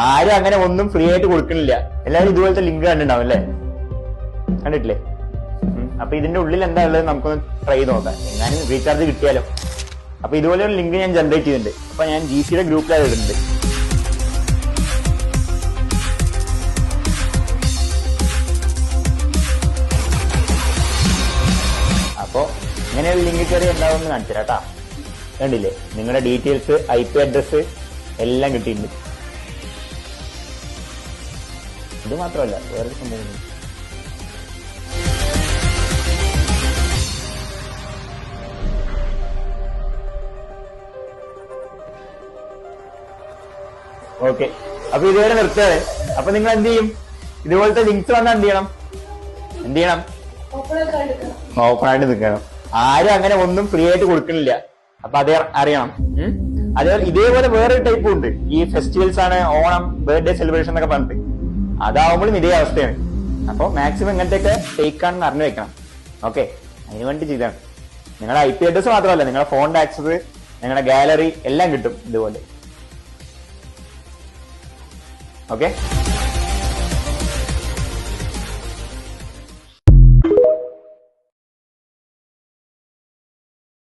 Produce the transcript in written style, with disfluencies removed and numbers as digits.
ആരും അങ്ങനെ ഒന്നും ഫ്രീ ആയിട്ട് കൊടുക്കണില്ല. എല്ലാവരും ഇതുപോലത്തെ ലിങ്ക് കണ്ടിട്ടുണ്ടാവും അല്ലേ? കണ്ടിട്ടില്ലേ? അപ്പൊ ഇതിന്റെ ഉള്ളിൽ എന്താ ഉള്ളത് നമുക്കൊന്ന് ട്രൈ ചെയ്ത് നോക്കാം. എങ്ങാനും റീചാർജ് കിട്ടിയാലോ. അപ്പൊ ഇതുപോലെ ഒരു ലിങ്ക് ഞാൻ ജനറേറ്റ് ചെയ്യുന്നുണ്ട്. അപ്പൊ ഞാൻ GCയുടെ ഗ്രൂപ്പിലാണ് ഇടുന്നുണ്ട്. അപ്പോ ഇങ്ങനെയുള്ള ലിങ്ക് കയറി എന്താവുമെന്ന് കാണിച്ചു തരാം കേട്ടാ. കണ്ടില്ലേ? നിങ്ങളുടെ ഡീറ്റെയിൽസ്, IP അഡ്രസ് എല്ലാം കിട്ടിയിട്ടുണ്ട്. ഇത് മാത്രമല്ല, വേറൊരു സംഭവം. ഓക്കെ, അപ്പൊ ഇതുവരെ നിർത്തുകയാണ്. അപ്പൊ നിങ്ങൾ എന്ത് ചെയ്യും? ഇതുപോലത്തെ ലിങ്ക്സ് വന്നാൽ എന്ത് ചെയ്യണം? ഓപ്പൺ ആയിട്ട് നിൽക്കണം. ആരും അങ്ങനെ ഒന്നും ഫ്രീ ആയിട്ട് കൊടുക്കണില്ല. അപ്പൊ അത് അറിയണം. അതേപോലെ ഇതേപോലെ വേറൊരു ടൈപ്പും ഉണ്ട്. ഈ ഫെസ്റ്റിവൽസ് ആണ്, ഓണം, ബർത്ത്ഡേ സെലിബ്രേഷൻ എന്നൊക്കെ പറഞ്ഞിട്ട്. അതാവുമ്പോഴും ഇതേ അവസ്ഥയാണ്. അപ്പൊ മാക്സിമം ഇങ്ങനത്തെയൊക്കെ ഫേക്ക് ആണെന്ന് അറിഞ്ഞു വെക്കണം. ഓക്കെ, അതിന് വേണ്ടി ചെയ്താണ്. നിങ്ങളുടെ IP അഡ്രസ് മാത്രമല്ല, നിങ്ങളുടെ ഫോണിന്റെ ആക്സസ്, നിങ്ങളുടെ ഗാലറി എല്ലാം കിട്ടും ഇതുപോലെ. ഓക്കെ.